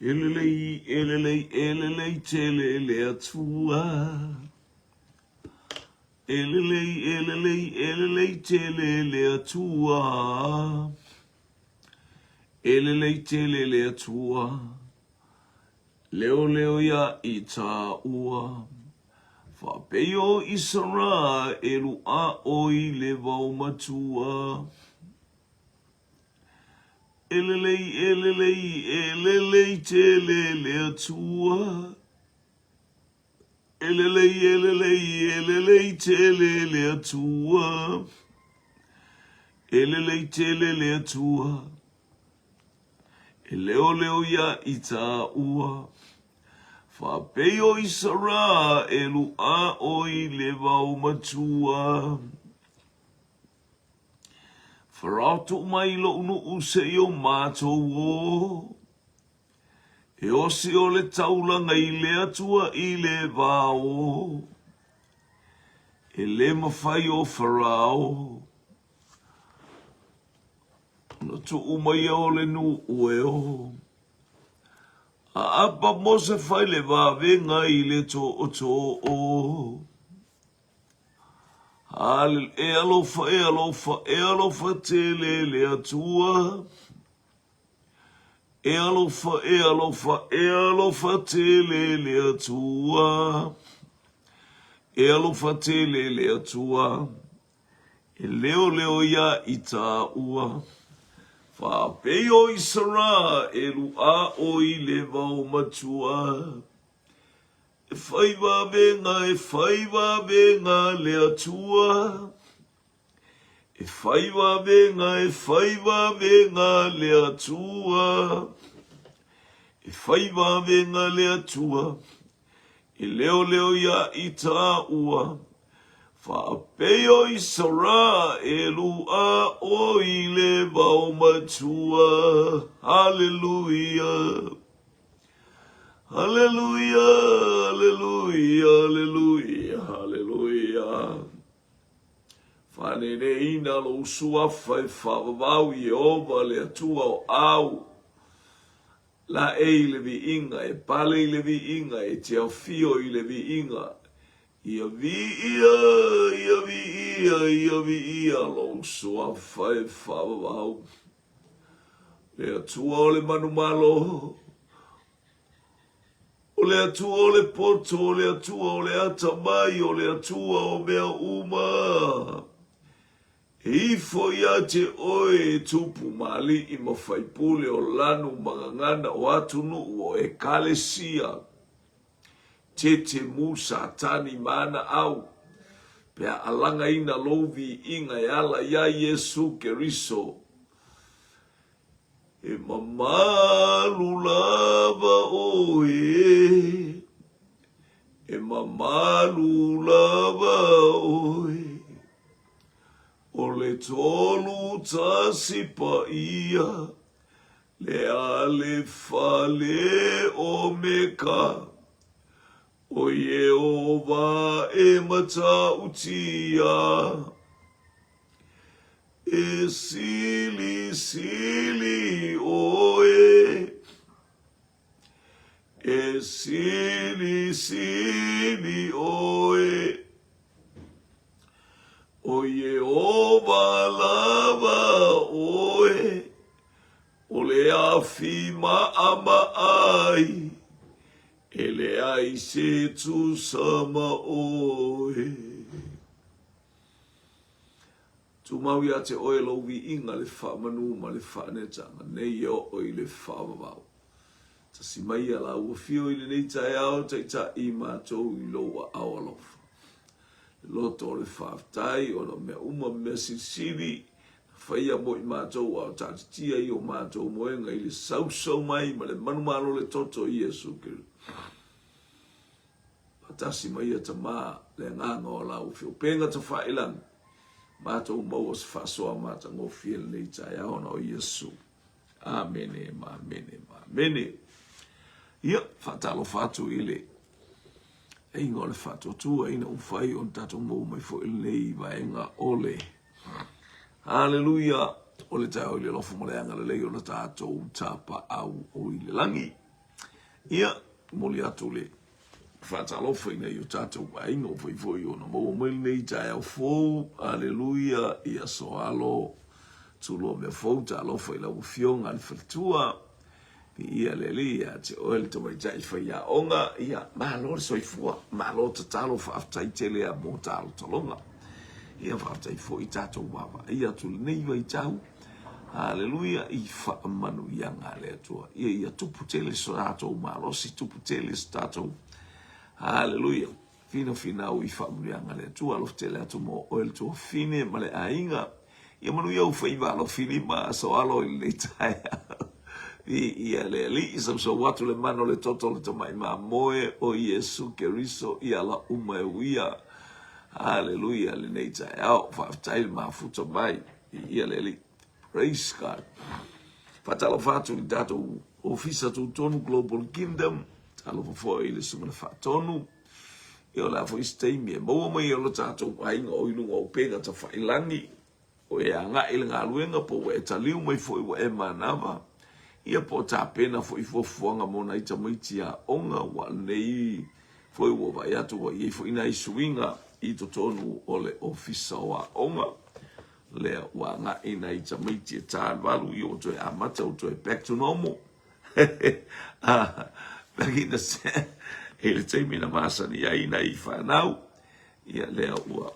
Elelei, elelei, elelei, telele atua. Elelei, elelei, elelei, telele atua. Elelei, telele atua. Leo leo ya ita ua. Whapeo isara elu a oi le vau matua. Elelei, elelei, elelei, telele atua. Elelei, elelei, elelei, telele atua. Elelei, telele atua. Eleo leo ya ita ua. Whapeo isara elu a oi le vau matua. Wharautu mai lo unu use o mātou o. E osi o le taulanga I le atua I le vāo. E le mawhai o wharao. Na tu umai o le nu ue o. A apa mo se whai le vāwenga I le to o to o. E alofa te le atua. E alofa te le atua. E alofa te le atua. E leo leo ya ita ua. Whapeo isara e lua o I le vau matua. E whaiva venga le atua. E whaiva venga le atua. E whaiva venga le atua. E leo leo ya ita ua. Whapeo isara e lua o I le vau matua. Hallelujah. Hallelujah, hallelujah, hallelujah, hallelujah. Whanene ina lo suafa e whawau I ova le atua o au. La e le vi inga, e pale le vi inga, e te au fio I le vi inga. Ia vi ia lo suafa e whawau. Le atua o le manumalo. O le atua o le poto, o le atua o le atamai, o le atua o mea uma. E ifo ia te oe tupu mali I mawhaipule o lanu mangangana o atunu o e kalesia. Te mu satani mana au. Pea alanga ina lovi inga yala ya Yesu Keriso. E mamalu lava oe. E mamalu lava oe. O le tolu tasipa ia. Le ale fale o meka. O Yehova e mata utia. E sili oe. E sili oe. O Yehova lava oe. O le afima ama ai. Ele ai se tu sama oe. Tu maui a te oe lovi inga le whamanu ma le whanetanga. Nei o oi le whamawau. Ta si mai ala ua fio I le nei tae ao te ta I mātou I loa awalofa. Loto le whaftai o na mea uma mea sisiri. Whaia mo I mātou au tātitia I o mātou moenga I le sausau mai ma le manumalo le toto I Yesu Kiri. Patasi mai a ta maa le nganga o lau fio. Penga ta whailang. Mātou mau as whasoa māta ngofia le tai au na o Yesu. Amene, amene, amene. Ia, whatalo whatu I le. E ingo le whatu tua ina uwhai on tato mou mai fo I nei vaenga ole. Hallelujah. O le tai o le lofu maleanga le lei o le tātou tāpa au o I le langi. Ia, moli atu le. Whatalofa ina i o tātou ainga o whaifoi o na mo mai nei tai au fōu, aleluia, ia soalo, tulo me fōu ta alofa i lau fionga ni whatua, ia lelia te oel te mai tai whaia onga, ia malo le soifua, malo ta talo whaaftai tele a mo talo talonga, ia whaaftai fo i tātou wawa, ia tuli nei wai tau, aleluia, i whaamanu ianga le atua, ia tupu tele so tātou malo, si tupu tele so tātou, hallelujah. Fina o i whaamurianga le tu alof te le atu mo oel tu fine ma le ainga. Ia manu iau whaiva alo fini ma so alo i le taia. Ia le li isa so watu le mano le toto le tamai ma moe o Yesu Keriso i ala uma e uia. Hallelujah le nei taia au whaaftai ma futa mai. Ia le li. Praise God. Fatalo fatu ni dato ofisa tu tonu Global Kingdom. Alo fo i le sumana fatonu e o la fo istemi e mo mai o lo tatou ainga o ilunga o pega ta whailangi o e anga i ngā luenga po e taliu mai fo i wa e manava ia po ta pena fo i fofuanga mona i tamaiti a onga wa nei fo i wa vai atu wa i fo ina i suinga i to tonu o le ofisa wa onga le wa nga ina i tamaiti e ta valu i o to e amata o to e back to normal lagi na se ele temi na masa ni ai na i whanau ia lea ua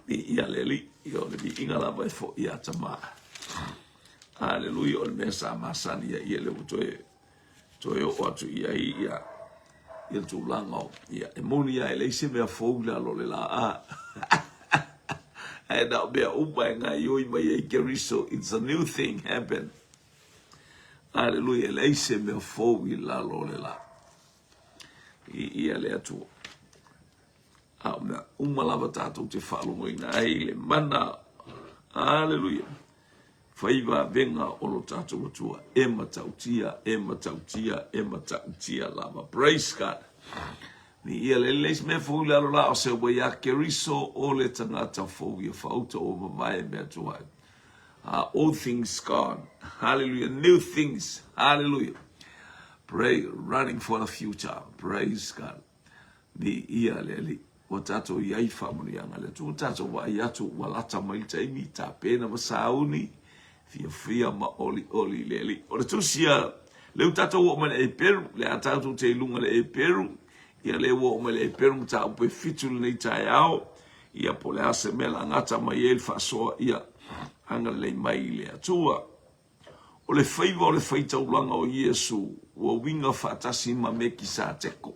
ia leli ia le bi inga la vai fo ia tama haleluia o le mesa masa ni ia le toe o atu ia ia tu lango ia e moni ia ele se me fo la lo le la a and I'll be a upa nga yo i mai e Keriso, it's a new thing happen. Hallelujah, le se me fo i la lo le la. Ia le atu. Umalava tātou te whaalongo ina ai le mana. Hallelujah. Whaiva venga o lo tātou atua. E matautia lava. Praise God. Ni ia le leis me fo i la lo la o se wai a Keriso o le tangata fo i a whauta o mamae me atua. All things gone. Hallelujah. New things. Hallelujah. Pray, running for the future. Praise God. Ni ia leli. O tato iai whamurianga le tu. Tato wa iatu walata mailta imi. Ta pena masauni. Fia ma oli leli. O le tu sia. Leu tato wa mele e peru. Le atatu te ilunga le e peru. Ia le wa mele e peru. Ta upe fitu le nei tai au. Ia po le ase mela ngata mai el fasoa ia. Anga le mai le atua. O le whaiva o le whaitaulanga o Yesu. O winga whatasi ma meki sa teko.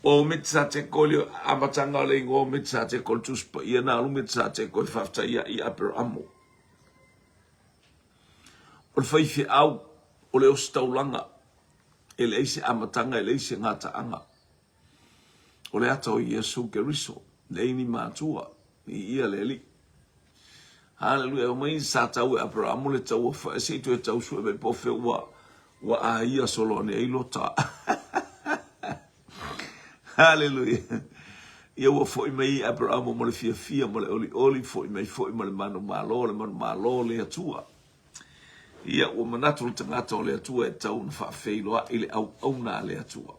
O met sa teko le amatanga le ingo met sa teko le tuspa. Ia na alu met sa teko e whafta ia i aper amo. O le whaifi au. O le ostaulanga. E le eise amatanga e le eise ngata anga. O le ata o Yesu Keriso. Le ini mātua. Ni ia le li. Hallelujah. O mai sa tau e Abraham le tau fa se tu e tau su e po fe wa a ia solo ne ilota. Hallelujah. Ia wa foi mai Abraham mo le fia mo le oli foi mai foi mo le mano malo le atua. Ia o manatu tangata o le atua e tau na fa feilo ile au na le atua.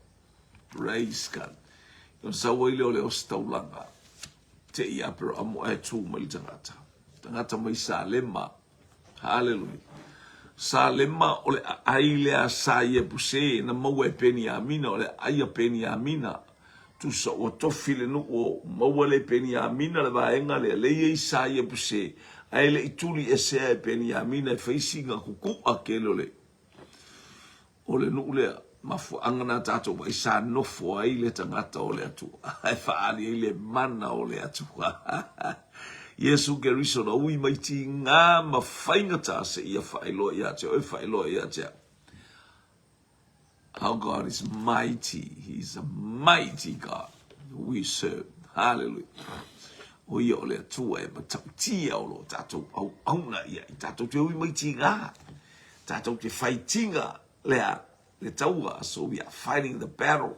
Praise God. Yon sa wa ile o le ostaulanga. Te ia Abraham e tu mo le tangata. Tangata mai Salema. Hallelujah. Salema o le aile a saia puse na mau e peni amina o le aia peni amina. Tu sa o tofile no o mau le peni amina le vaenga le leia i saia puse. Aile ituli e sea e peni amina e feisinga kuku a kelo le. O le nu le mafu angana tato wa isa nofo aile tangata o le atu. Ai faali aile mana o le atu. Yesu Keriso na ui maiti ngā mawhaingata se ia whaelo ia te, oi whaelo ia te. Our God is mighty. He is a mighty God we serve. Hallelujah. O ia o lea tua e matautia o lo tātou au auna ia. I tātou te ui maiti ngā. Tātou te whaitinga lea le taua. So we are fighting the battle.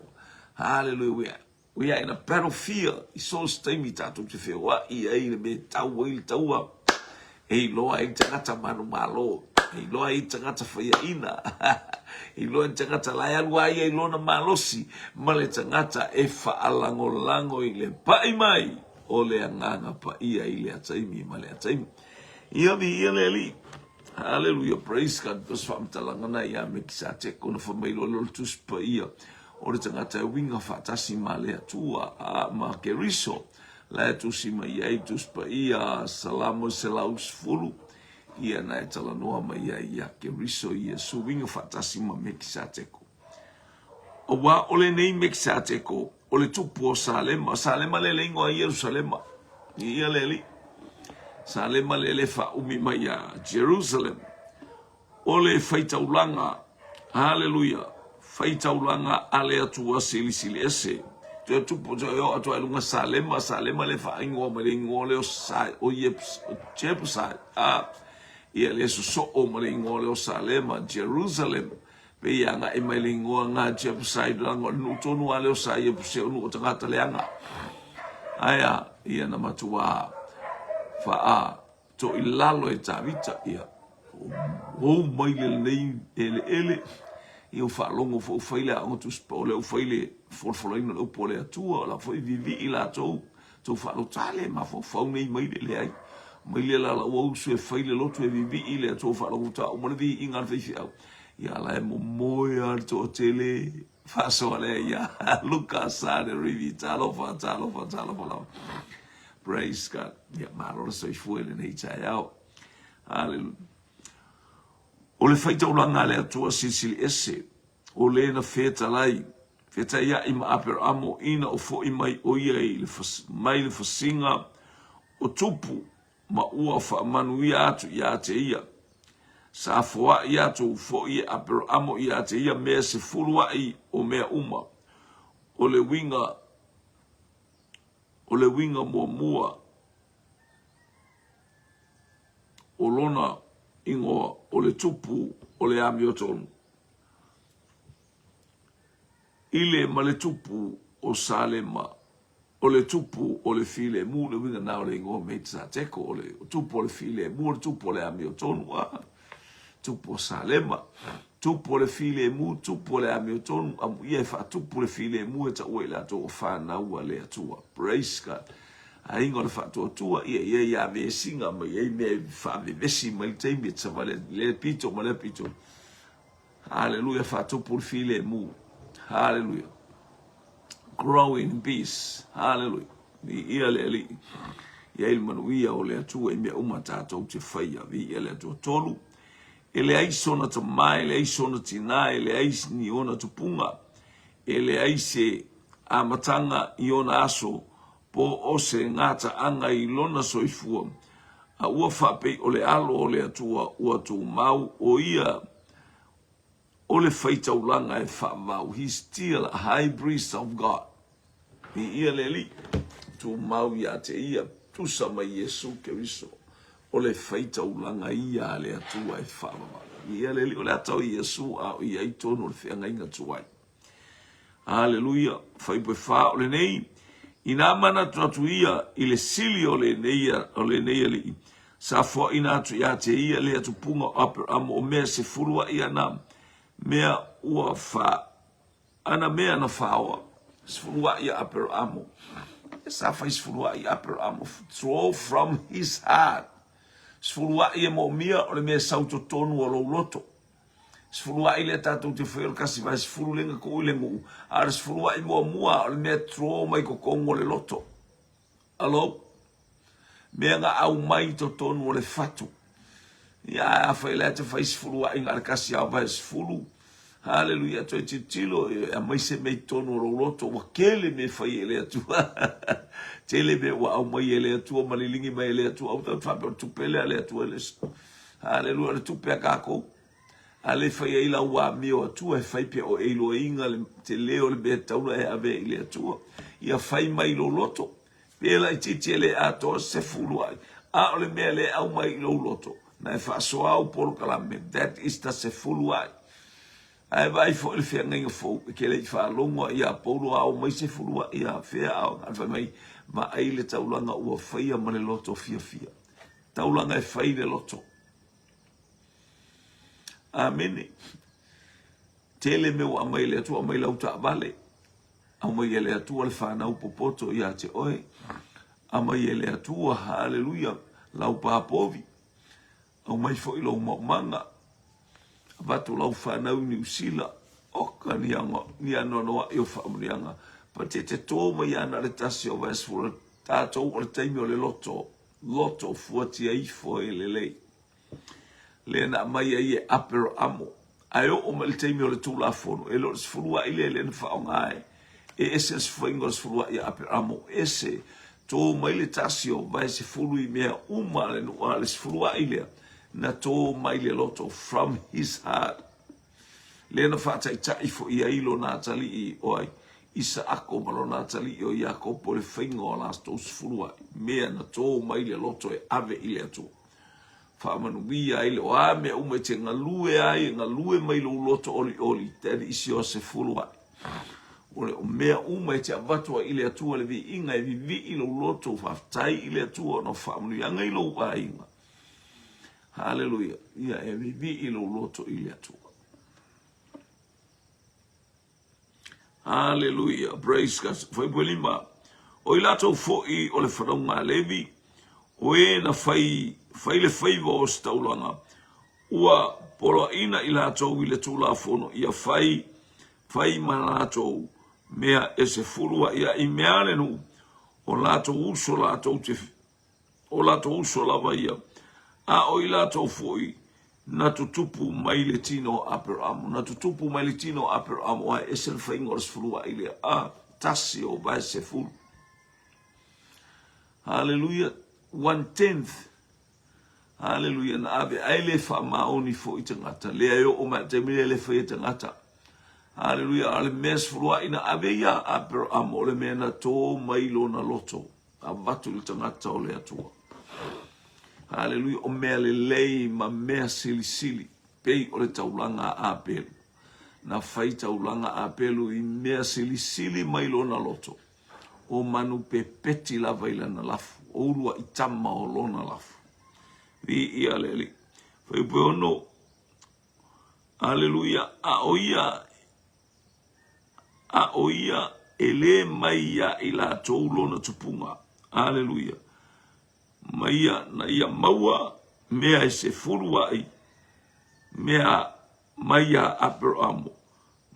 Hallelujah. We are in a battlefield. I so staimi tātou te whewa i eire me taua il taua. E loa e tangata manu malo. I loa I tangata whaia ina. I loa tangata lai alua ia I lona malosi. Ma le tangata e whaalango lango I le pai mai. O le anganga pa ia I le ataimi ma le ataimi. Ia mi ia le li. Hallelujah, praise God. Tos whamtalangana ia me ki sa te kona whamailo lolo tus pa ia. O le tangata e winga whatasi ma le atua ma ke riso. La tusi ma ia I tus pa ia salamo se laus fulu. Ia na e tala noa ma ia ke riso ia su winga whatasi ma me ki sa te ko. O wa ole nei me ki sa te ko. O le tupu o Salema. Salema le leingo a Yerusalema. Ia le li. Salema le le fa umi ma ia Jerusalem. O le faitaulanga. Hallelujah. Faitaulanga ale atua sili ese. Te tupu jo yo atua lunga Salema. Salema le fa ingo ma le ingo le o sai. O Jebusai. Ia le so o ma le ingo le o Salema. Jerusalem. Pe ia nga e mai le ingoa ngā Jebusai lango nutonu ale o sa Jebusai onu o tangata leanga. Aia, ia na matua faa to ilalo e tawita ia. O mai le nei ele. Ia faa longo fo ufaile a ngotus pa ole ufaile forfoloina le upole atua la fo vivi ila tou. Tou faa lo tale ma fo faunei mai le ai. Mai le la wau su e faile lotu e vivi ila tou faa longo ta. O mana vi ingan feifi au. Ia la e momoia to tele faso ale ia Luka sare rivi talo fa. Praise God. Ia maro so fuele nei tai au. Hallelujah. O le faita ulanga le atua sisili ese. O le na feta lai. Feta ia ima aper amo ina o fo imai o ia I le mai le fasinga o tupu ma ua fa manuia atu ia te ia. Sa foa ia tu fo ia apero amo ia te ia mea se fulua I o mea uma. O le winga mua. O lona ingoa o le tupu o le amiotonu. Ile ma le tupu o Salema. O le tupu o le file mu le winga na o le ingoa meitsa teko o le tupu o le file mu o le tupu o le amiotonu. Tupo Salema, tupo le file mu, tupo le amiotonu, ia fa tupo le file mu e ta ue la to fa na ua le atua. Praise God. A ingo le fa to atua, ia me singa, ma ia me fa me vesi, ma il teimi, ta ma le pito, ma le pito. Hallelujah, fa tupo le file mu. Hallelujah. Grow in peace. Hallelujah. Ia le li. Ia il manuia o le atua, e mea umatato te whaia, ia le atua tolu. Ele ai sona ta mai, ele ai sona tina, ele ai ni ona tupunga. Ele ai se amatanga I ona aso po o se ngata anga I lona soifua. A ua whape o le alo o le atua ua tu mau o ia o le faitaulanga e whamau. He's still a high priest of God. Ni ia le li tu mau ia te ia tu sama Yesu Keriso. O le faita ulanga ia le atua e whaamama. Ia le li o le atau Yesu a o ia I tono le whianga inga tuai. Hallelujah. Whaipoe wha o le nei. Ina mana tuatu ia I le sili o le nei li. Sa fua ina atu ia te ia le atu punga aper amo o mea se furua ia na. Mea ua wha. Ana mea na whaoa. Se furua ia aper amo. Sa whai se furua ia aper amo. Draw from his heart. Sfulua ia mo mia o le mea sauto tonu o lo loto. Sfulua i le tatou te whael kasi vai sfulu lenga ko ule ngu. Ara sfulua I mua mua o le mea tro mai ko kongo le loto. Alo? Mea nga au mai to tonu o le fatu. Ia a whaelea te whai sfulua I ngā kasi au vai sfulu. Hallelujah, to e titilo a mai se mei tonu o lo loto. Wa kele me whai ele atua. Tele me wa au mai ele atua, malilingi mai ele atua, au tau whape o tupele ale atua lesu. Hallelujah, le tupe a kako. Ale whai eila ua mio atua, e whai pia o eilo inga, te leo le bea tauna e ave ele atua. Ia whai mai lo loto. Pela I titi ele ato se fulu ai. A ole mea le au mai lo loto. Na e whaasoa au polo kalame. That is the se fulu ai. Ai vai fo le fia ngai fo ke le fa longo ia polo au mai se fulu ia fia au al mai ma ai le taulanga ua faia ma le loto fia. Taulanga e fai le loto. Amene. Tele me o amai le atua amai lau ta vale. Amai ele atua le whanau popoto ia te oe. Amai ele atua, haleluia, lau pāpovi. Amai fo ilo manga. Vatu lau whanau ni usila. Oka ni anonoa i o whaamurianga. Pa te tōma i ana le tasi o Westford. Tātou o le taimi o le loto. Loto fuatia i fo e lelei. Lena mai ai e apero amo. Ai o me le taimi o le tūla fono. E lo sfurua i le na whaongae. E ese sfuingo sfurua i apero amo. Ese tō mai le tasi o vai se furu i mea uma le nua le sfurua i lea. Na tō mai le loto from his heart. Lena whātai tai fo i ailo nā tali i oai. Isa ako malo nā tali i o iako po le whaingo o nās tō sfurua. Mea na tō mai le loto e ave i le atua. Whaamanu wia i le o a mea ume te ngalue ai, ngalue mai lo loto oli oli. Tēne isi o se furua. Ole o mea ume te avatua i le atua le vi inga e vi i lo loto whaftai i le atua no whaamanu yanga i lo a inga. Hallelujah. Ia e vi i lo loto i le atua. Hallelujah. Praise God. Foi buelima. O ilato fo i o le whanonga levi. O e na fai le faiva o staulanga. Ua polo ina i latou i le tūla fono. Ia fai ma latou. Mea e se furua ia i mea lenu. O latou uso latou te. O latou uso lava ia. A o i latou fo i. Na tutupu mai le tino apero amo. Na tutupu mai le tino apero amo. Ai ese le whaingo ras furua i lea. A tasi o vai se furu. Hallelujah. 1/10. Hallelujah. Na ave aile wha maoni fo i tangata. Lea yo o ma te mire le wha i tangata. Hallelujah. Ale mes furua ina ave ia apero amo. Ole mea na tō mailo na loto. A vatu le tangata o le atua. Hallelujah. O mea le lei ma mea sili sili. Pei o le taulanga a pelu. Na whai taulanga a pelu i mea sili sili mailo na loto. O manu pe peti lava ila na lafu. O urua i tama o lona lafu. Vi ia leli. Whai pe ono. Hallelujah. A oia ele mai ia ila tau lona tupunga. Hallelujah. Maia na ia maua mea e se furua ai. Mea maia apero amo.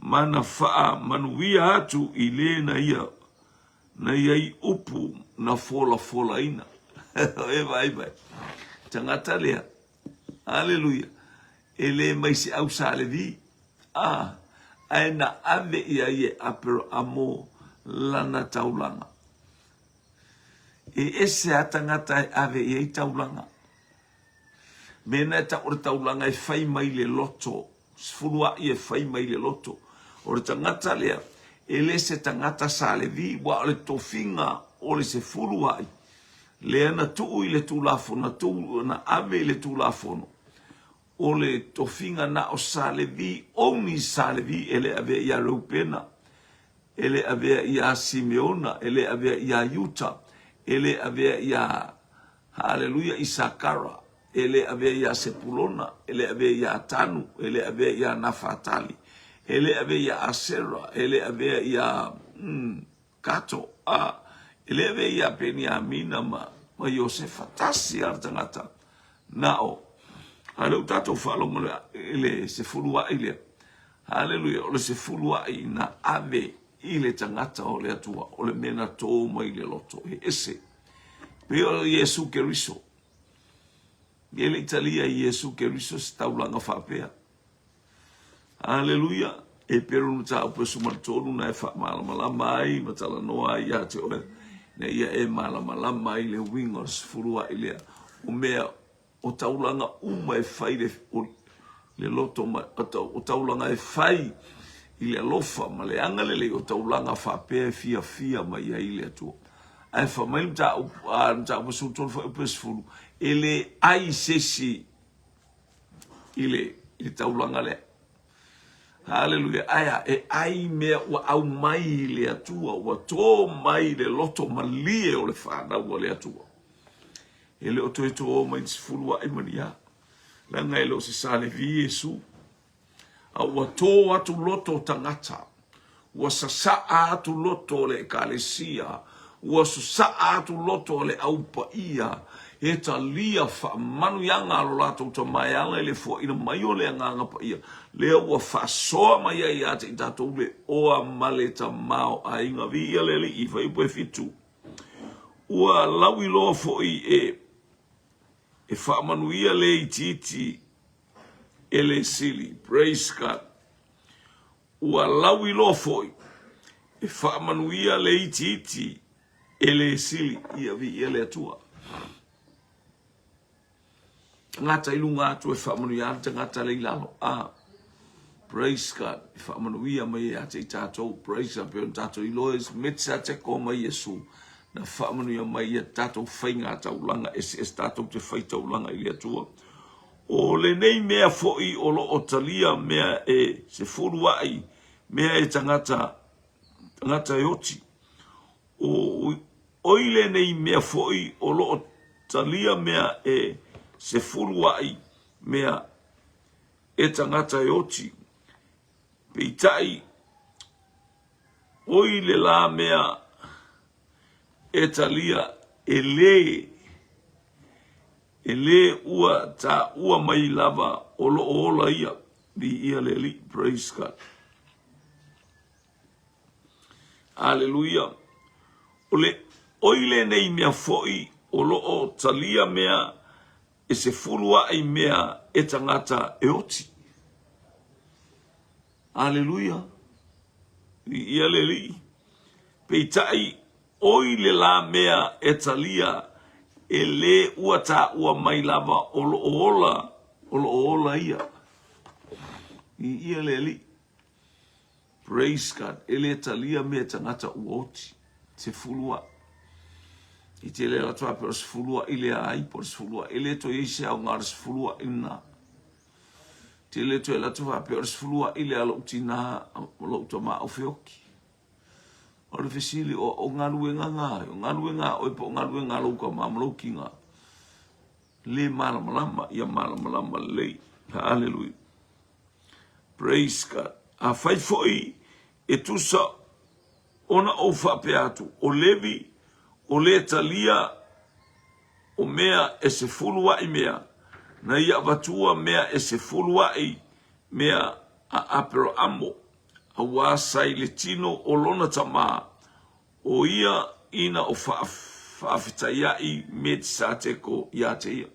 Mana faa manuia atu i le na ia. Na ia i upu na fola ina. E vai. Tangata lea. Hallelujah. Ele mai se au sale vi. Aina ave ia ie apero amo lana taulanga. E ese atangata ave ia i taulanga. Mena ta ora taulanga e fai mai le loto. Sfurua i e fai mai le loto. Ora tangata lea. Ele se tangata sale vi. Wa ole tofinga ole se furua i. Lea na tuu i le tulafono. Na tuu na ave i le tulafono. Ole tofinga na o sale vi. Oni sale vi. Ele ave ia Reupena. Ele ave ia Simeona. Ele ave ia Utah. Ele ave ia Hallelujah Isakara. Ele ave ia Sepulona. Ele ave ia Tanu. Ele ave ia Nafatali. Ele ave ia Asera. Ele ave ia Kato. Ele ave ia Beniamina ma Yosefa. Tasi artangata. Nao. Hale utato falo mo ele se fulua ile. Hallelujah. Ole se fulua ina ave ile tangata o le atua. Ole mena tō mai le loto. Ese. Peo Yesu Keriso. Ele Italia Yesu Keriso se taulanga whapea. Hallelujah. E pero nuta o pesu martonu na e wha malama ai. Matala noa ia te oe. Ne ia e malama i le wingers fulua ilea. O mea o taulanga uma e fai le loto o taulanga e fai i le alofa ma le angalele o taulanga whapea fia ma ia i le atua. Ai whamai mta upasu tonu wha upes fulu. Ele ai sesi i le taulanga le. Hallelujah. Aya e ai mea ua au mai le atua. Ua tō mai le loto malie o le whanau o le atua. Ele o toi tō mai tis fulua e mania. Langa ele o se sale vi Yesu. ua tō atu loto tangata, ua sasaa atu loto le ekalesia, ua sasaa atu loto le aupa ia, e ta lia wha manu yanga alo lato ta mai ala le fua ina mai o le anganga pa ia, lea ua wha soa mai ai ate i tatou le oa male ta mao a inga vi ia le li i wha ipo e fitu. Ua lawi loa foi e wha manu ia le i titi e le sili, praise God. Ua lawi loa foi e wha manu ia le i titi e le sili ia vi ia le atua. Ngata ilunga atu e wha manu ia ante ngata le ilalo. Praise God. E wha manu ia mai e ate i tatou, praise God. Peo tatou iloes, metsa te ko mai Yesu. Na wha manu ia mai e tatou whainga taulanga, es tatou te whai taulanga i le atua. O le nei mea foi o lo o talia mea e se furua ai, mea e tangata e oti. O ile nei mea foi o lo o talia mea e se furua ai, mea e tangata e oti. Peitai, o ile la mea e talia e le ua ta ua mai lava o lo ola ia di ia le li, praise God. Hallelujah. O ile nei mea foi o lo o talia mea e se furua ai mea e tangata e oti. Hallelujah. Di ia le li. Peitai o ile la mea e talia e le ua ta ua mai lava o lo ola ia. Ia le li. Praise God. E le talia mea tangata uoti. Se fulua. I te le latua per se fulua i le ai por se fulua. E le to eise au ngara se fulua ina. Te le to e latua per se fulua i le ala utina lo utama au feoki. O le fesili o ngalu e nganga. O ngalu e nga o ipo ngalu e nga lauka mamaloki nga. Le malamalama ia malamalama lei. Hallelujah. Praise God. A fai foi e tusa ona o whape atu. O levi, o le talia, o mea e se fulua i mea. Na ia watua mea e se fulua i mea a apero amo. A wasai le tino o lona tama. O ia ina o whaafita ia i me sa teko ia te ia.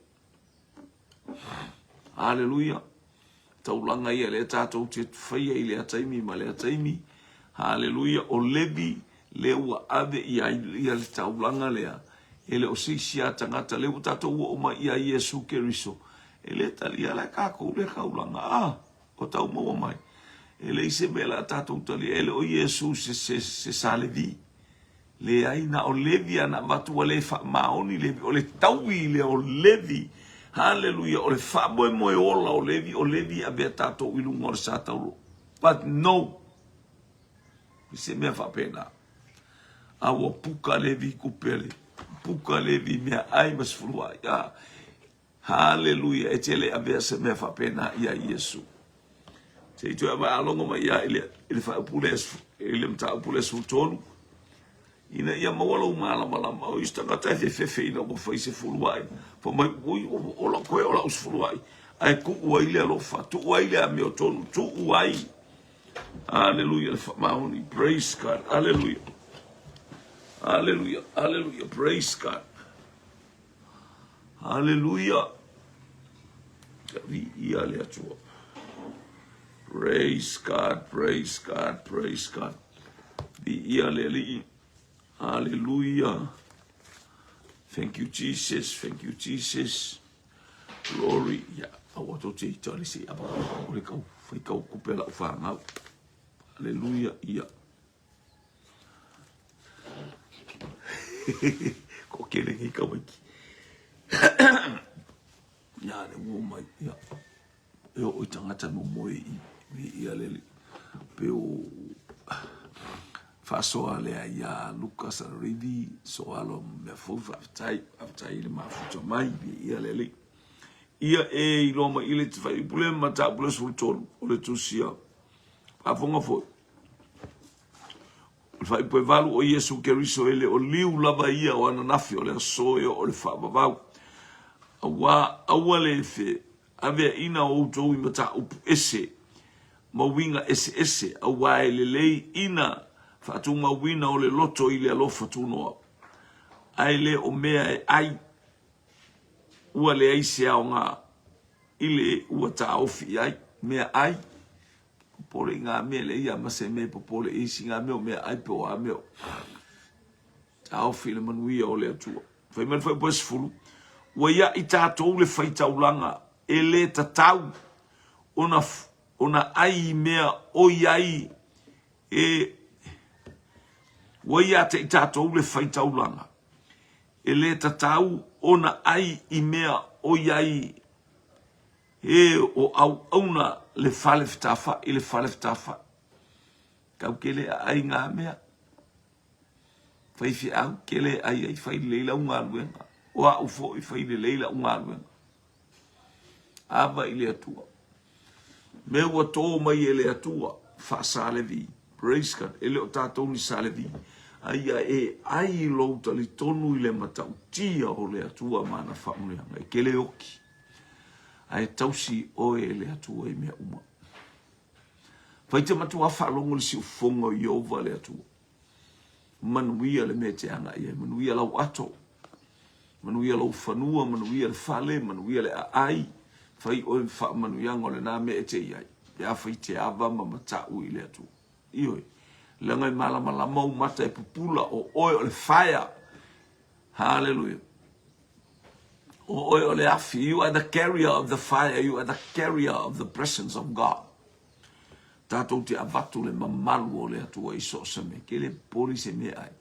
Hallelujah. Taulanga ia le tātou te whaia i le ataimi ma le ataimi. Hallelujah. O levi le ua ave ia le taulanga lea. Ele o sisia tangata le utatou ua oma ia Yesu Keriso. Ele talia le kako le kaulanga. O tau maua mai. Ele ise mela tātou talia. Ele o Yesu se salevi. Le aina o levi ana matua le maoni levi. O le taui le o levi. Hallelujah. O le whamoe moe ola o levi a bea tātou ilunga o le sātauro. But no. Se mea whapena. Awa puka levi kupele. Puka levi mea ai masfurua. Hallelujah. E tele a bea se mea whapena ia Yesu. Se i tue a alonga mai ia ele whaupules. Ele mta upules futonu. Ina ia mawala umala malama o istangata fefe ina mo fai se fuluai po mai ui o la koe o la us fuluai ai ku ua ile alo fa tu ua ile a me o tonu tu uai. Hallelujah. Maoni, praise God. Hallelujah. Hallelujah. Hallelujah. Praise God. Hallelujah. Ia le atua. Praise God. Praise God. Praise God. Ia le li. Hallelujah. Thank you, Jesus. Thank you, Jesus. Glory. Ya, awato te tali si apa o le kau fai kau kupela u whangau. Hallelujah. Ia. Ko kere ngi kau iki. Ya, le mo mai. Ya. E o tangata mo moe i ia le peo fasoa lea ia Lucas Rivi soalo me fofa aftai le mafuta mai ia lele ia e iloma ile te fai pule mata pule sultonu o le tusia afonga fo fai po valu o Yesu Keriso ele o liu lava ia o ana nafi o le soyo o le fa baba awa le fe ave ina o to i mata upu ese mawinga ese awa ele lei ina fa tu mawina o le loto ile alofa tu no ai le o mea ai ua le ai se au ngā ile ua ta ofi ai mea ai pole ngā mea le ia mase mea po pole isi ngā mea o mea ai po a mea ta ofi le manuia o le atua fai man fai poes fulu ua ia i tātou le fai taulanga e le tatau ona ai mea o iai e ua ia te i tātou le fai taulanga e le tatau ona ai i mea o iai e o auna le fale fitafa i le fale fitafa kau kele ai ngā mea fai fi au kele ai fai leila unga luenga o au fo i fai leila unga luenga ava i le atua me ua tō mai e le atua fa salevi praise God ele o tātou ni salevi aia e ai lo tali tonu i le matautia o le atua mana whaunehanga e kele oki ai tausi o e le atua i mea uma fai te matua whalongo le si ufonga i ova le atua manuia le mea te anga ia manuia lau ato manuia lau whanua manuia le whale manuia le ai fai o e wha manuianga o le nā mea e te iai ia fai te ava ma matau i le atua ioi langai malama mau mata e pupula o oe o le fire. Hallelujah. O oe o le afi. You are the carrier of the fire. You are the carrier of the presence of God. Tātou te avatu le mamalu o le atua i so same. Ke le pori se mea ai.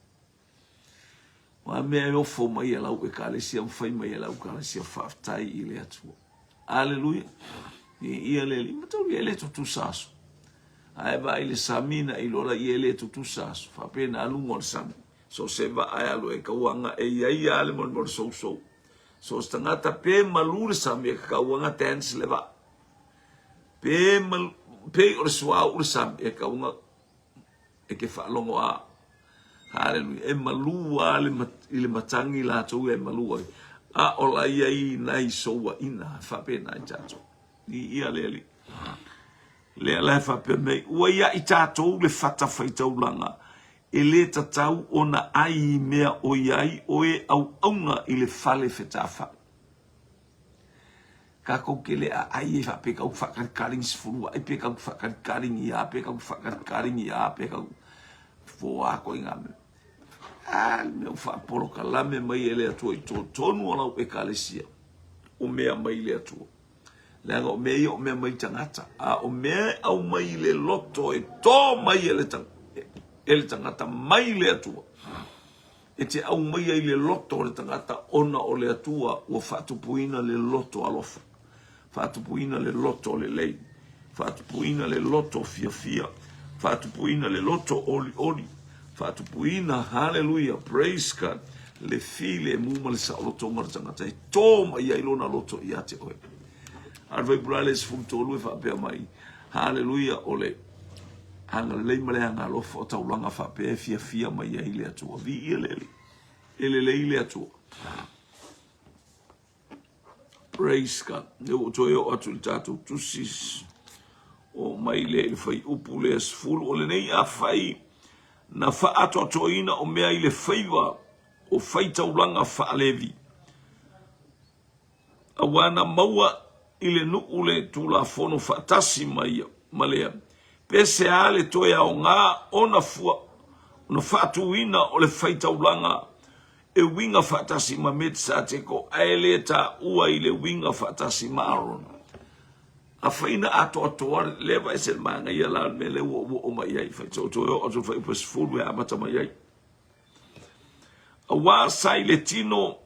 Wa mea o fo mai e lau e kālesia. Mwhai mai e lau kālesia whaftai i le atua. Hallelujah. Ia le li. Matauri e le tutu sasu. Ai va ile samina i lora i ele tutu sasu fa pena alungo le sam so se va ai alo e kauanga e ia ale mon so stangata pe malure sam e kauanga tens leva pe o swa o sam e kauanga e ke fa longo a hallelujah e malua ile matangi la to e malua a ola ia i nai so wa ina fa pena jato ia leli le alafa pe me ua ia i tātou le fata faitaulanga e le tatau ona ai mea o iai o e au aunga i le fale fetafa ka kou ke le a ai e fa pe kau whakarikaring sifurua ai pe kau whakarikaring i a pe kau whakarikaring i a pe kau fo a ko inga me me u whaporo ka lame mai e le atua i tō tonu ona u e kalesia o mea mai le atua Lengo me o me mai tangata a o me au mai le loto e to mai ele tangata mai le atua e te au mai le loto le tangata ona o le atua o whatupuina le loto alofa whatupuina le loto le lei whatupuina le loto fia whatupuina le loto oli whatupuina hallelujah praise God le file muma le sa loto mara tangata e to mai lona loto i ate oe Arvai Brales fum tolu e whapea mai. Hallelujah ole. Hanga lei male hanga lofa o taulanga whapea fia mai a ile atua. Vi ia leli. Ele ile atua. Praise God. Ne o toi o atu le tātou tusis. O mai le whai upu le asfulu. O le nei a whai. Na wha ato atoina o mea ile whaiwa. O whai taulanga wha alevi. Awana maua. Ile nuku le tula fono fatasi mai malea pese ale toya o ngā ona fatuina o le faitaulanga e winga fatasi ma metsa teko aeleta ua ile winga fatasi maron a faina ato leva ese manga ia la me le o mai ai faito o to fai pes fulu e amata mai ai a wa sai le tino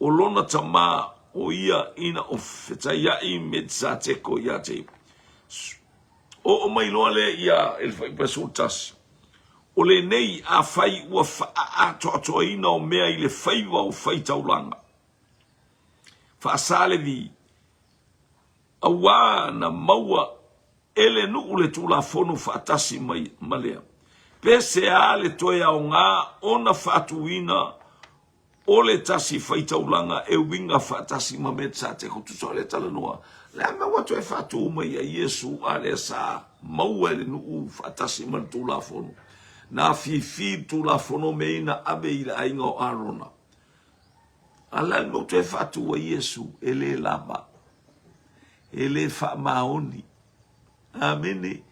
o lona tama o ia ina o fetaia i metsa teko ia te o mai loa le ia el fai pesultas o le nei a fai ua ato ina o mea i le faiwa o fai taulanga fa sale vi awa na maua ele nu ule tula fono fatasi malea. Pese ale toya o ngā ona fatuina ole tasi faita ulanga e winga fatasi mametsa te kutuso le talanoa. Le ama watu e fatu uma ya Yesu ale sa maua ele nu fatasi man tula fono. Na fifi tula fono meina abe ila ainga o Arona. Ala no te fatu wa Yesu ele lava. Ele fa maoni. Amene.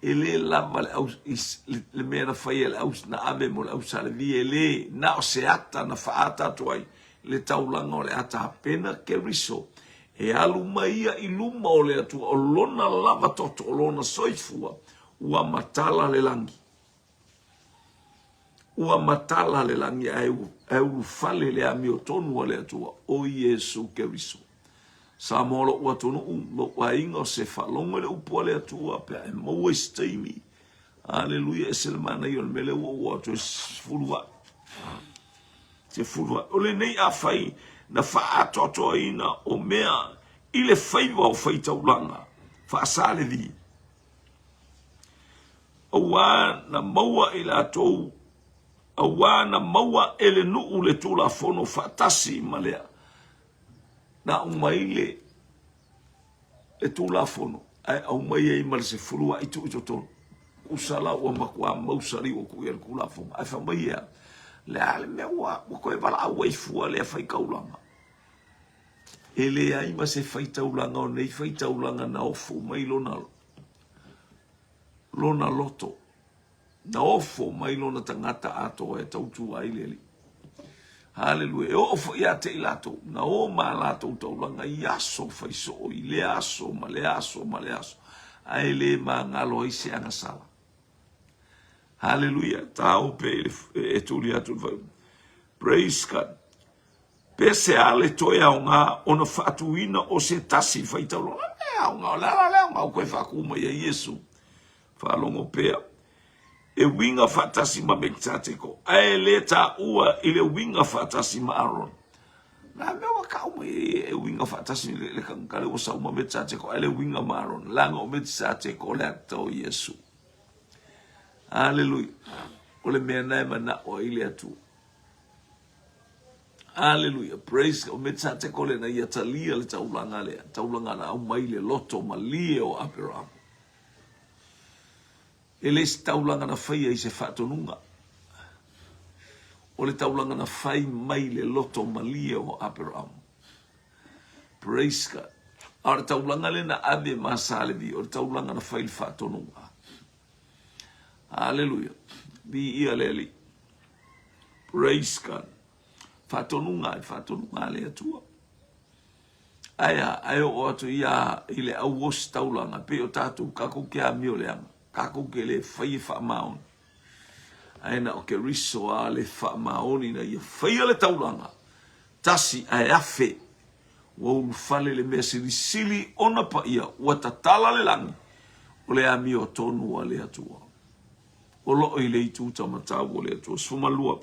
Ele lava le mera fai le aus na abe mo le aus salvi ele na o se ata na faata tuai le taulanga o le ata pena ke riso. E alu maia iluma o le atu o lona lava toto o lona soifua ua matala le langi. Ua matala le langi au fale le ami o tonu o le atua o Yesu ke riso. Sa molo ua tonu lo wa ingo se falongo le upo le atua pe e maua istaimi. Aleluia e selemana i on mele ua to fulua. Se fulua. O le nei a fai na faa toto ina o mea i le faiwa o faita ulanga. Faa sale vi. Awa na maua i la atou. Awa na maua ele nuu le tula fono fatasi malea. Na umaile e tula fono. Ai au mai e mal se fulua i tu tonu. Usala o makua mausari o ku el kula fono. Ai fa mai e. Le ale me wa ko e bala au e fua le fai kaulanga. Ele ai ma se fai taulanga o nei fai taulanga na ofu mai lona loto. Na ofo mai lona tangata ato e tautu ai leli. Hallelujah. E ofo ia te ilato. Na o ma lato taulanga iaso faiso o i le aso ma le aso ma le aso. Ai le ma ngalo i se anga sala. Hallelujah. Tau pe e tuli atu vai. Praise God. Pese ale toia o ngā ona fatuina o se tasi faitaulanga. Lea o ngā o ngā o koe whakuma ia Yesu. Whalongo pea. E winga fatasi ma mektateko. Ae le ta ua i le winga fatasi ma Aaron. Na mewa kauma e winga fatasi le kankale o sa uma mektateko. Ae le winga ma Aaron. Langa o mektateko le atau Yesu. Hallelujah. O le mea nae mana o ile atu. Hallelujah. Praise God. O mektateko le na iatalia le taulanga le. Taulanga na au mai le loto ma lie o Abraham. Ele se taulanga na fai ai se whatonunga. O le taulanga na fai mai le loto malia o Abraham. Praise God. A le taulanga le na abe masalevi. O le taulanga na fai le whatonunga. Hallelujah. Bi ia leli. Praise God. Whatonunga le atua. Aya, ayo o atu ia ile awos taulanga. Pe o tatu kako kia mio leanga. Kako ke le whai whaamaoni. Aina o ke riso a le whaamaoni na ia whai le taulanga. Tasi ai afe. Wa ulu whale le mea sili ona pa ia. Wa tatala le langi. O le ami o tonu a le atua. O loo i le itu tamatau o le atua. Sfumalua.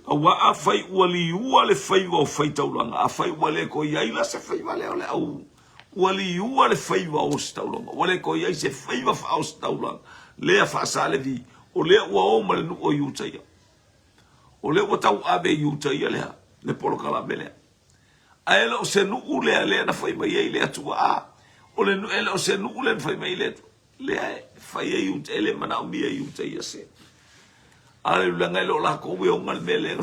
A wa a whai ua li ua le whai wa o whai taulanga. A whai ua le ko iaila se whai wa le o le au. Wali ua le faiva o staulanga. Wale ko iai se faiva fa o staulanga. Lea fa sale vi. O lea ua o male nu o iutaia. O lea ua tau abe iutaia lea. Le polo kalame lea. A ele o se nuu lea na faiva iei lea tua a. O le ele o se nuu lea na faiva iei lea tua. Lea faiva iutaia. Ele mana o mia iutaia se. Ale langa ele o la kowe o ngal me lea.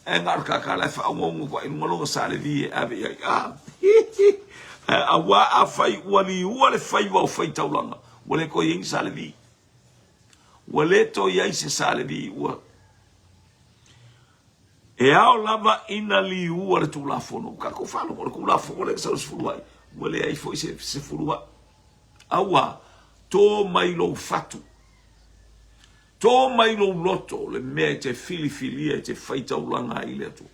E ngar kakala fa o ngongo kwa inungalonga sale vi e abe iai. A wa a fai wali ua le fai wa o fai taulanga. Wale ko yengi salevi. Wale to yai se salevi ua. E ao lava ina li ua le tu la fono. Kako whano kore ku la fono le sa furuai. Wale ai foi se furua. Awa to mai lo fatu. To mai lo loto le mea te fili te fai taulanga i le atu.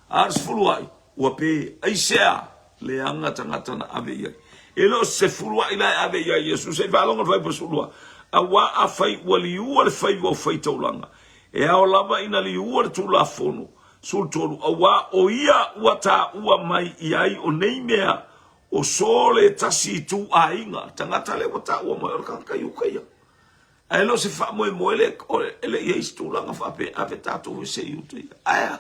Ars furuai. Ua pe aisea. Le anga tangata na ave ia. Elo se furua ila ave ia Yesu. Se valonga fai pasulua. A wa a fai wali ua le fai wa fai taulanga. E ao lava ina li ua le tula fono. Sul tolu. A wa o ia ua ta ua mai iai o nei mea o sole tasi tu ainga tangata le wata o mo ka kayu kaya ai lo se fa mo ele ele ia istulanga fa pe ave tatu se yutu aya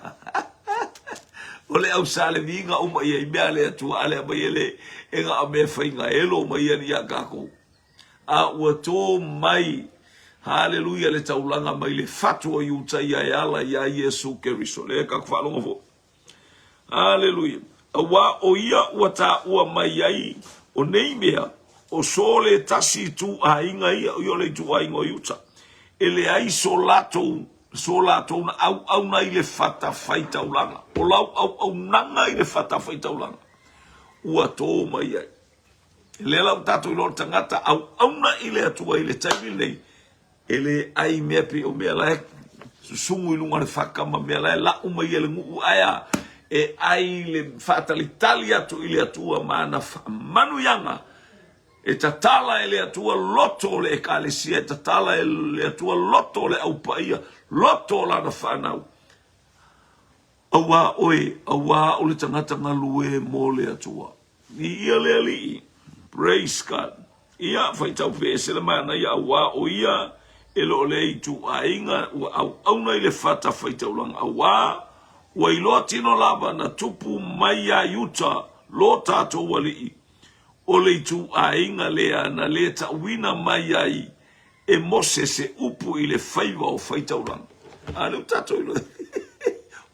ole au sale vinga uma ia ibale tu ale ba ele enga ame fainga elo mai ia kako a o to mai haleluya le taulanga mai le fatu o yuta ia ala ia Yesu Keriso le ka fa longo fo haleluya wa o ia wata o mai ai o neimea o sole tasi tu ainga ia o le tu ainga yuta ele ai solato na au na ile fata faita ulanga o lau au nanga ile fata faita ulanga ua to mai ai ele lau tato ilo tangata au na ile atua ile taimi nei ele ai mepi o mea lae sungu ilunga le whakama mea lae la umai ele ngu aya e ai le fatalitali atu ile atua maana manu yanga e tatala ele atua loto le ekalesia, e tatala ele atua loto le aupaia, loto la na whanau. Awa oe, awa o le tangata ngalue mo le atua. Ni ia le ali, praise God. Ia whaitau pese le mana ia awa o ia, ele o le itu ainga, au na ile fata whaitau lang awa, wa iloa tino lava na tupu mai a yuta, lo tato wali o le tu ainga lea na le tawina mai ai e mose se upu i le faiva o faitauranga. Ane utato ilo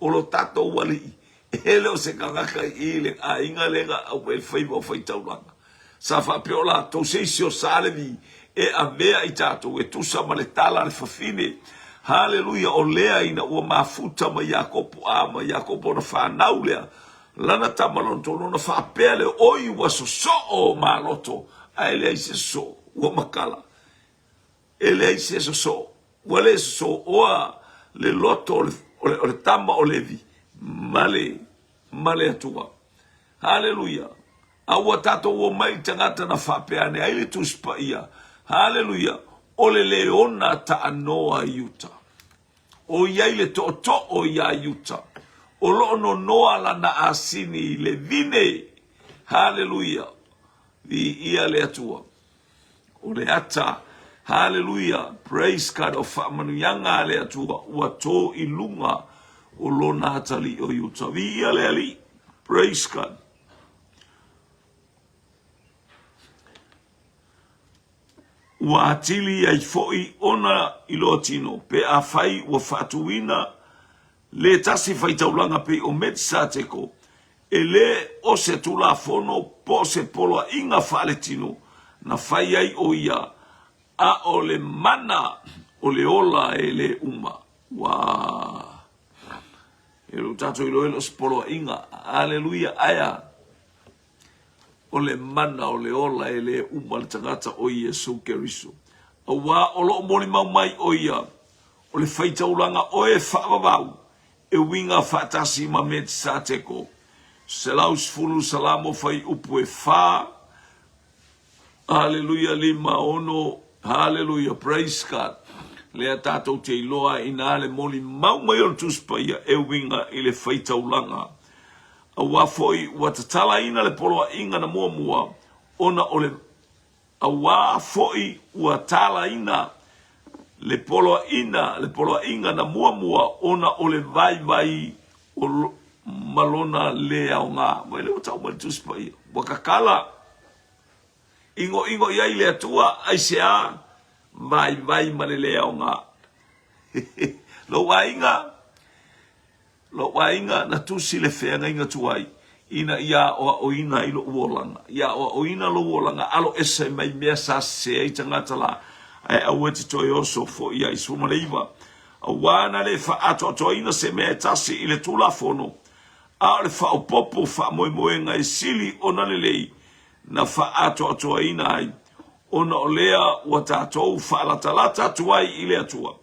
o lo tato wali ele o se kangaka i le ainga lenga au e faiva o faitauranga. Sa fa peola to seisio salevi e a mea i tato e tusa ma le tala le fafine. Haleluya o lea ina ua mafuta ma Yakopo na whanau lea. Lana tamalon tono na whaapele oi wa so o maloto a ele aise so ua makala ele aise so wale so oa le loto o le tama o levi male atua haleluya awa tato o mai tangata na whaapeane aile tuspa ia haleluya o le leona ta anoa yuta o iaile to o ia yuta o lo no noa la na asini le vine haleluya vi ia le atua o le ata haleluya praise God o whamanu yanga le atua ua tō ilunga o lo na atali o yuta vi ia le ali praise God ua atili ai foi ona ilo tino pe a fai ua fatuina le tasi faitaulanga pe o metsa teko e le o se tula fono po se polo inga faletino na fai ai o ia a o le mana o le ola e le uma wa e lo tato ilo elo se polo inga aleluia aya o le mana o le ola e le uma le tangata o Yesu Keriso a wa o lo moni mau mai o ia o le faitaulanga o e whaavavau e winga fatasi ma met sateko se laus fulu salamo fai upu e fa haleluya lima ono haleluya praise God le tatou te iloa ina le moli mau mai o tuspa ia e winga i le faitaulanga a wafoi watatala ina le poloa inga na mua ona o le a wafoi watala ina le poloa inga na mua ona o le vai o malona le au ngā. Mai leo tau mai tuspa ia. Wakakala ingo ia i le atua ai se a vai male le au ngā. Lo wainga na tusi le whenga inga tuai. Ina ia o ina ilo uolanga. Ia o ina lo uolanga alo ese mai mea sa se ai tangata la. Ai aweti toi oso fo ia i sumaleiva. A wana le fa ato ina se mea tasi i le tula fono. A le fa o popo fa moemoenga e sili ona le lei. Na fa ato ina ai. Ona o lea ua tātou fa alatalata tuai i le atua.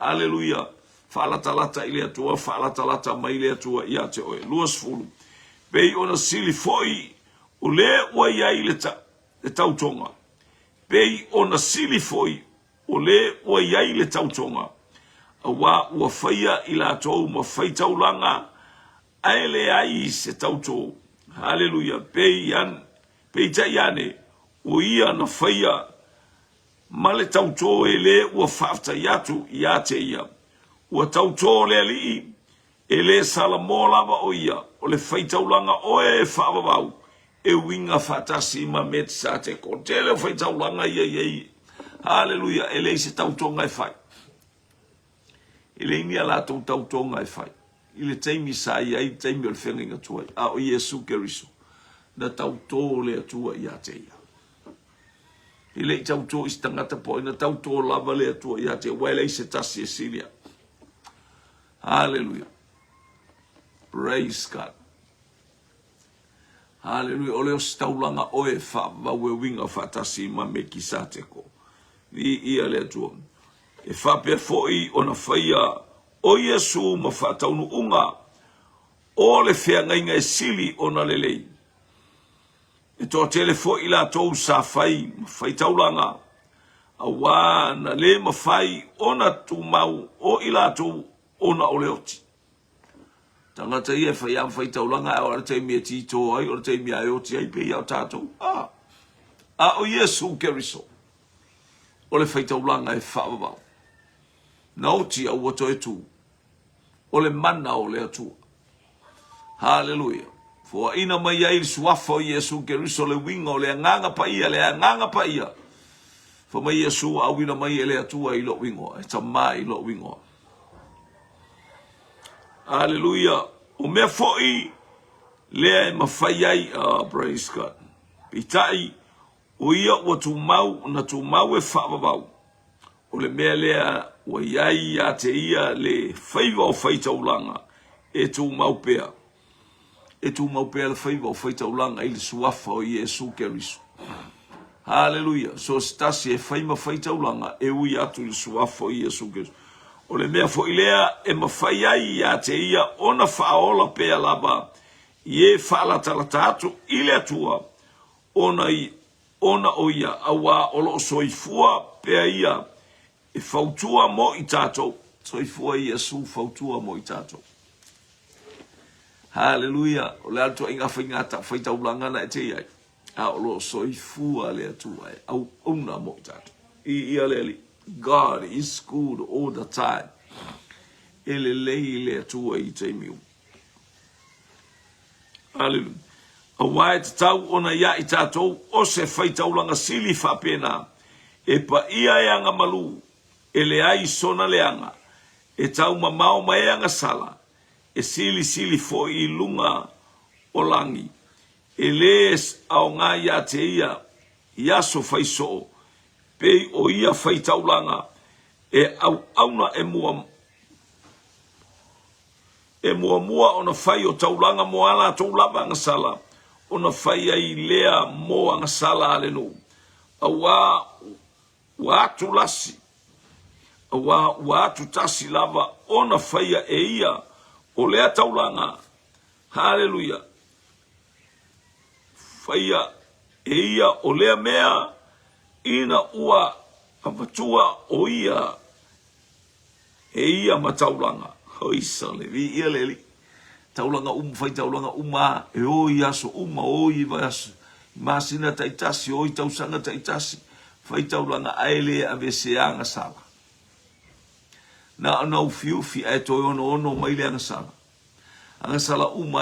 Haleluia. Fa alatalata i le atua, fa alatalata mai le atua i ate oe. Luas fulu. Pei ona sili foi o le ua ia i le tautonga. Pei ona sili foi o le ua iai le tautonga. A wā ua whaia i la tau ma whaitaulanga. Aele ai se tauto. Haleluia. Pei an Peita iane, o ia na whaia, male tauto e le ua whafta iatu ia te ia. Ua tauto le alii, e le sala mō lava o ia, o le whaitaulanga oe e whaavavau, e winga whatasi ma met sa te ko. Tele o whaitaulanga ia iei. Hallelujah, e le se tautonga e whai. E le ingia la tautonga e whai. I le teimi sa iai, teimi o le whenginga tuai. A o Iesu Keriso. Na tauto le atua ia te ia. I le tauto i stangata po, na tauto lava le atua ia te ia. Wai le se tasi e silia. Hallelujah. Praise God. Hallelujah. Ole o staulanga oe wha wawe winga whatasi ma me kisate ko. Ni ia le atua. E whape foi o na whaia o Iesu ma whataunu unga. O le whiangainga e sili o na lelei. E toa tele foi la tou sa whai ma whai taulanga. A wā na le ma whai o na tu mau o ila tou o na oleoti. Tangata ia whai am whai taulanga e ora te mea tito ai, ora te mea eoti ai pe iau tātou. A o Iesu Keriso. O le whai taulanga e whaavavau. Na oti au ato e tu. O le mana o le atua. Hallelujah. For ina mai ai suafa o Iesu Keriso le winga o le anganga pa ia, le anganga pa ia. For mai Iesu au ina mai ele atua i lo wingo, e tamai i lo wingo. Hallelujah. O mea foi lea e mawhai ai, praise God. Pitai, o ia ua tu mau, na tu mau e whaavavau. O le mea lea ua iai a te ia le whaiva o whaitaulanga e tu mau pea. E tu mau pea le whaiva o whaitaulanga i le suafa o Iesu Keriso. Hallelujah. So stasi e whaima whaitaulanga e ui atu le suafa o Iesu Keriso. O le mea fo ilea e mawhai ai a te ia ona whaola pea laba i e whaala talatatu i le atua ona o ia awa o lo soifua pea ia e fautua mo i tātou. Soifua Iesu fautua mo i tātou. Hallelujah. O le altua inga whaingata whaitaulangana e te iai. A o lo soifua le atua e au una mo i tātou. I ia le ali. God is good all the time. Ele lei le atua i te miu. Hallelujah. A wae te tau ona ia i tātou o se whaitaulanga sili whapena. E pa ia e anga malu. E le ai sona leanga. E tau mamao mai anga sala. E sili fo i lunga o langi. E les au ngā ia te ia. Iaso whaisoo. Pei o ia whaitaulanga e auna e mua ona whai o taulanga mo ala tau lava anga sala. Ona whai ai lea mo anga sala ale no. A wa atu lasi. A wa atu tasi lava ona whai e ia o lea taulanga. Hallelujah. Whai e ia o lea mea ina ua apatua o ia e ia mataulanga hoisa le vi ia leli taulanga fai taulanga e o ia so o i vas masina taitasi o i tausanga taitasi fai taulanga aile aveseanga sala na fiu fi eto ono mai le anga sala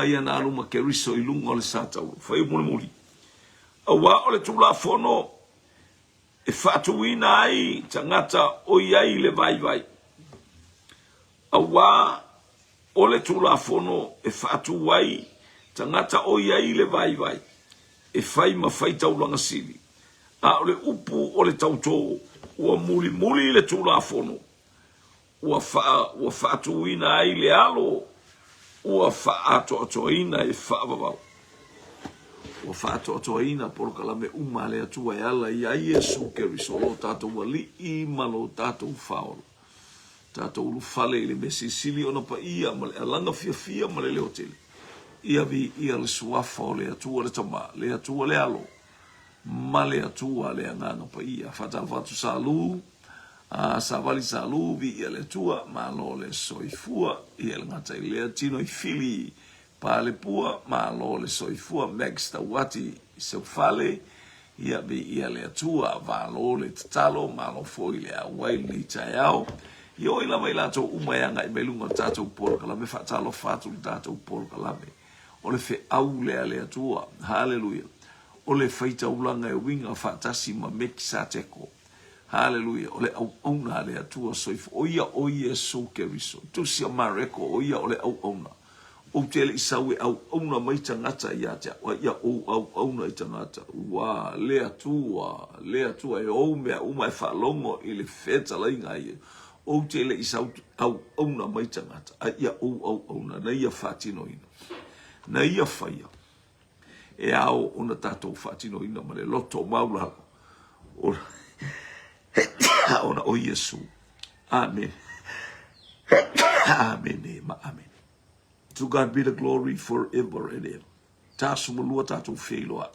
ia na aluma Keriso i lunga le satau fai muli awa ole tula fono e whatuina ai tangata o iai le vai. Awa o le tula fono e whatu ai tangata o iai le vai. E whai ma whai taulanga sili. A o le upu o le tautou ua muli le tula fono. Ua whatuina ai le alo ua whaatoina e whaavavau. O fato toina por kalame umale atua e ala ia Iesu Keriso lo tato wali I malo tato faol tato lu fale le mesisili ona pa ia male alanga fia male le hotel ia vi ia le suafa le atua le tama le atua le alo male atua le anganga pa ia fatal fatu salu a savali salu vi ia le atua malo le soifua ia le ngata le tino I fili pa le pua ma lo le soifua megsta wati se fale ia be ia le atua va lo le talo malo foi le wai le taiao yo ila mai la to umayanga i melunga tato por kala me fa talo fatu tato por kala me o le fe au le atua haleluya o le faita ulanga e winga fa tasi ma mekisa teko haleluya o le au ona le atua soif o ia so keriso tu sia mareko o ia o le au ona o tele isawe au ona mai tangata ia te ia o au ona i tangata wa le atua e o mea uma e whalongo i le feta lainga ia o tele isau au ona mai tangata ia o ona na ia whatino ina na ia whaia e au ona tatou whatino ina ma le loto maula ona o Yesu amen amen amen. To God be the glory forever and ever. Tasu mulua tatu wheloa.